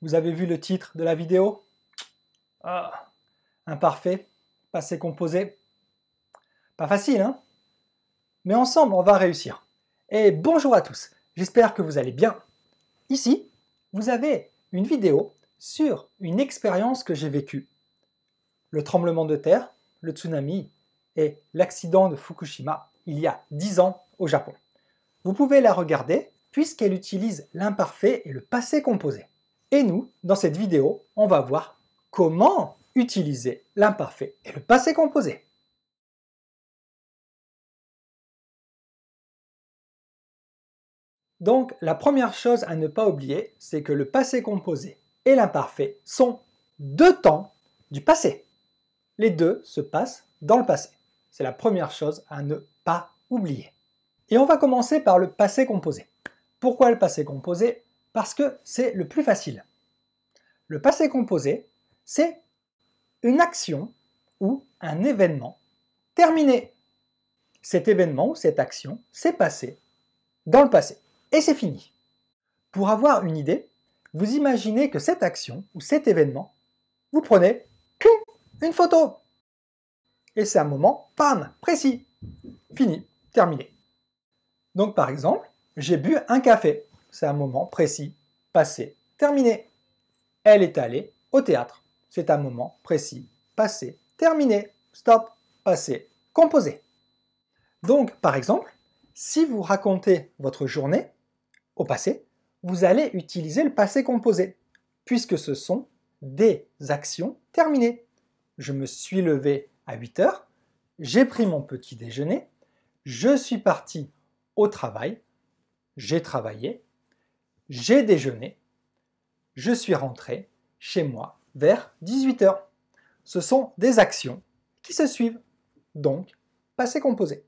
Vous avez vu le titre de la vidéo? Ah, imparfait, passé composé. Pas facile, hein? Mais ensemble, on va réussir. Et bonjour à tous, j'espère que vous allez bien. Ici, vous avez une vidéo sur une expérience que j'ai vécue. Le tremblement de terre, le tsunami et l'accident de Fukushima il y a 10 ans au Japon. Vous pouvez la regarder puisqu'elle utilise l'imparfait et le passé composé. Et nous, dans cette vidéo, on va voir comment utiliser l'imparfait et le passé composé. Donc, la première chose à ne pas oublier, c'est que le passé composé et l'imparfait sont deux temps du passé. Les deux se passent dans le passé. C'est la première chose à ne pas oublier. Et on va commencer par le passé composé. Pourquoi le passé composé? Parce que c'est le plus facile. Le passé composé, c'est une action ou un événement terminé. Cet événement ou cette action s'est passé dans le passé et c'est fini. Pour avoir une idée, vous imaginez que cette action ou cet événement, vous prenez une photo. Et c'est un moment, bam, précis, fini, terminé. Donc par exemple, j'ai bu un café, c'est un moment précis, passé, terminé. Elle est allée au théâtre, c'est un moment précis, passé, terminé, stop, passé, composé. Donc par exemple, si vous racontez votre journée au passé, vous allez utiliser le passé composé, puisque ce sont des actions terminées. Je me suis levé à 8 heures, j'ai pris mon petit déjeuner, je suis parti au travail, j'ai travaillé, j'ai déjeuné, je suis rentré chez moi vers 18 heures. Ce sont des actions qui se suivent, donc passé composé.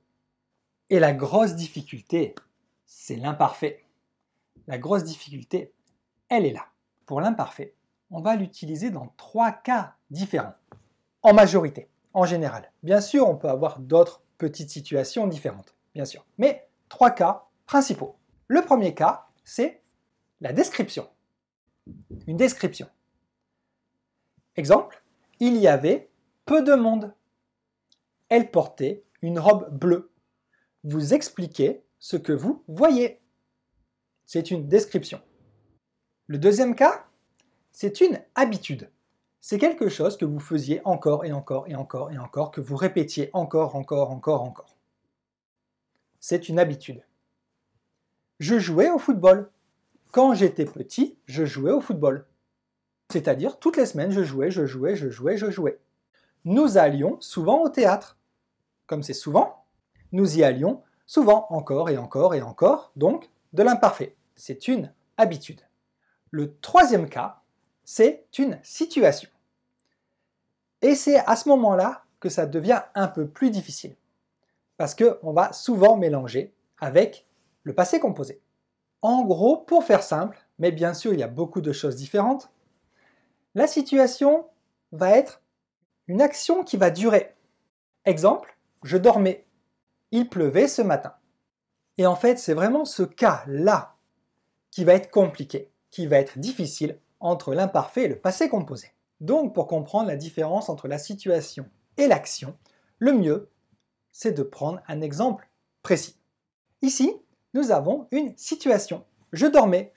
Et la grosse difficulté, c'est l'imparfait. La grosse difficulté, elle est là. Pour l'imparfait, on va l'utiliser dans 3 cas différents, en majorité, en général. Bien sûr, on peut avoir d'autres petites situations différentes, bien sûr, mais 3 cas principaux. Le premier cas, c'est la description. Une description. Exemple, il y avait peu de monde. Elle portait une robe bleue. Vous expliquez ce que vous voyez. C'est une description. Le deuxième cas, c'est une habitude. C'est quelque chose que vous faisiez encore et encore et encore et encore, que vous répétiez encore. C'est une habitude. Je jouais au football. Quand j'étais petit, je jouais au football. C'est-à-dire, toutes les semaines, je jouais. Nous allions souvent au théâtre. Comme c'est souvent, nous y allions souvent, encore et encore et encore, donc de l'imparfait. C'est une habitude. Le troisième cas, c'est une situation. Et c'est à ce moment-là que ça devient un peu plus difficile. Parce qu'on va souvent mélanger avec le passé composé. En gros, pour faire simple, mais bien sûr il y a beaucoup de choses différentes, la situation va être une action qui va durer. Exemple, je dormais, il pleuvait ce matin. Et en fait, c'est vraiment ce cas-là qui va être compliqué, qui va être difficile entre l'imparfait et le passé composé. Donc, pour comprendre la différence entre la situation et l'action, le mieux, c'est de prendre un exemple précis. Ici, nous avons une situation. Je dormais.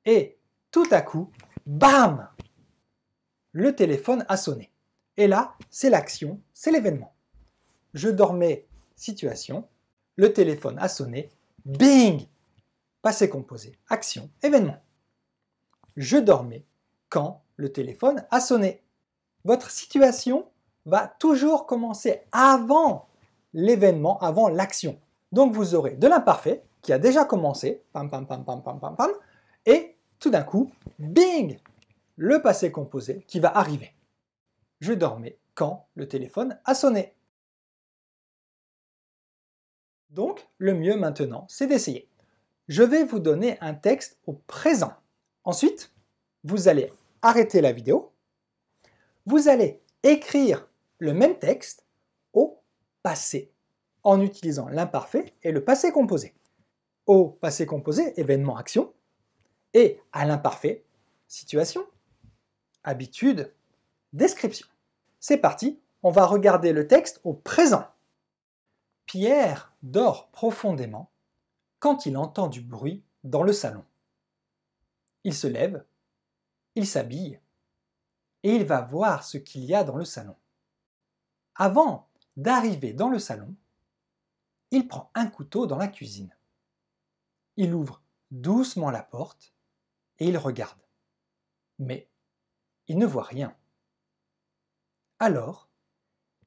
Et tout à coup, bam! Le téléphone a sonné. Et là, c'est l'action, c'est l'événement. Je dormais, situation, le téléphone a sonné, bing! Passé composé, action, événement. Je dormais quand le téléphone a sonné. Votre situation va toujours commencer avant l'événement, avant l'action. Donc vous aurez de l'imparfait qui a déjà commencé, et tout d'un coup, bing, le passé composé qui va arriver. Je dormais quand le téléphone a sonné. Donc, le mieux maintenant, c'est d'essayer. Je vais vous donner un texte au présent. Ensuite, vous allez arrêter la vidéo. Vous allez écrire le même texte au passé, en utilisant l'imparfait et le passé composé. Au passé composé, événement, action, Et à l'imparfait, situation, habitude, description. C'est parti, on va regarder le texte au présent. Pierre dort profondément quand il entend du bruit dans le salon. Il se lève, il s'habille et il va voir ce qu'il y a dans le salon. Avant d'arriver dans le salon, il prend un couteau dans la cuisine. Il ouvre doucement la porte et il regarde. Mais il ne voit rien. Alors,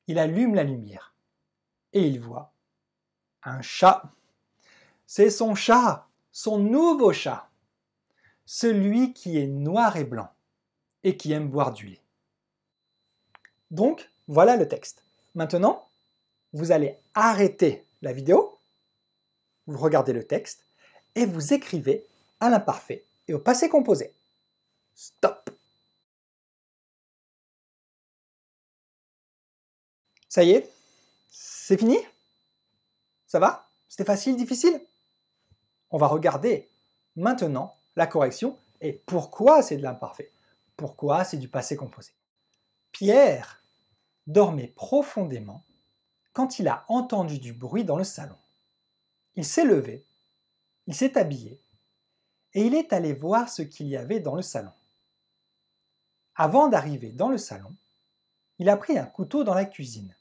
il allume la lumière et il voit un chat. C'est son chat, son nouveau chat, celui qui est noir et blanc et qui aime boire du lait. Donc, voilà le texte. Maintenant, vous allez arrêter la vidéo, vous regardez le texte et vous écrivez à l'imparfait et au passé composé. Stop! Ça y est? C'est fini? Ça va? C'était facile, difficile? On va regarder maintenant la correction et pourquoi c'est de l'imparfait. Pourquoi c'est du passé composé. Pierre dormait profondément quand il a entendu du bruit dans le salon. Il s'est levé, il s'est habillé et il est allé voir ce qu'il y avait dans le salon. Avant d'arriver dans le salon, il a pris un couteau dans la cuisine.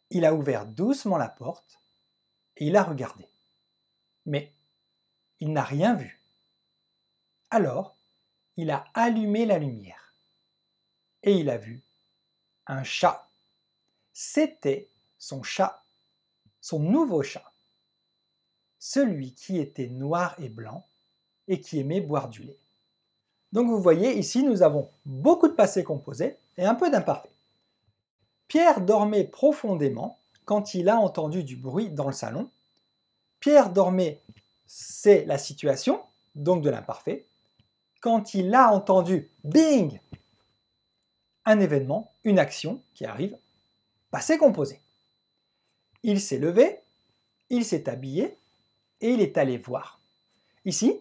Il a ouvert doucement la porte et il a regardé. Mais il n'a rien vu. Alors, il a allumé la lumière et il a vu un chat. C'était son chat, son nouveau chat, celui qui était noir et blanc et qui aimait boire du lait. Donc vous voyez, ici nous avons beaucoup de passé composé et un peu d'imparfait. Pierre dormait profondément quand il a entendu du bruit dans le salon. Pierre dormait, c'est la situation, donc de l'imparfait. Quand il a entendu, bing, un événement, une action qui arrive, passé composé. Il s'est levé, il s'est habillé et il est allé voir. Ici,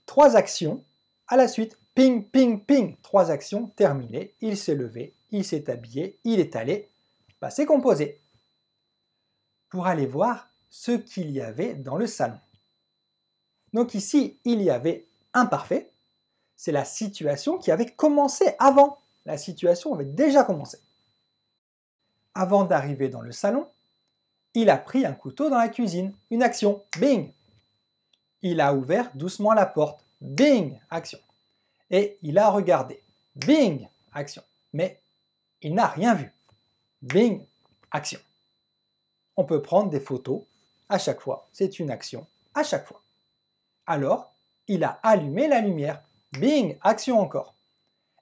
3 actions à la suite, ping, ping, ping, 3 actions terminées. Il s'est levé, il s'est habillé, il est allé, passé composé. Pour aller voir ce qu'il y avait dans le salon. Donc ici, il y avait imparfait, c'est la situation qui avait commencé avant. La situation avait déjà commencé. Avant d'arriver dans le salon, il a pris un couteau dans la cuisine, une action, bing. Il a ouvert doucement la porte, bing, action. Et il a regardé, bing, action. Mais il n'a rien vu, bing, action. On peut prendre des photos à chaque fois, c'est une action à chaque fois. Alors, il a allumé la lumière, bing, action encore.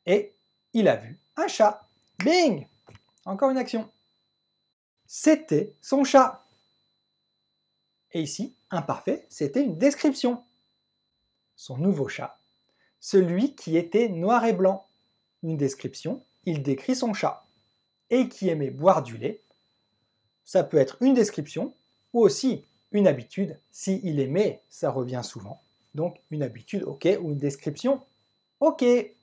Et il a vu un chat, bing, encore une action. C'était son chat. Et ici, imparfait, c'était une description. Son nouveau chat, celui qui était noir et blanc. Une description, il décrit son chat. Et qui aimait boire du lait. Ça peut être une description ou aussi une habitude. S'il aimait, ça revient souvent. Donc une habitude, ok, ou une description, ok. Et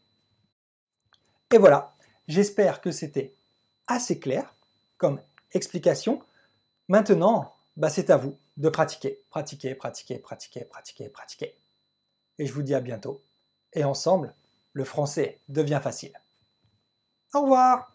voilà, j'espère que c'était assez clair comme explication. Maintenant, c'est à vous de pratiquer, pratiquer, pratiquer, pratiquer, pratiquer, pratiquer. Et je vous dis à bientôt. Et ensemble, le français devient facile. Au revoir!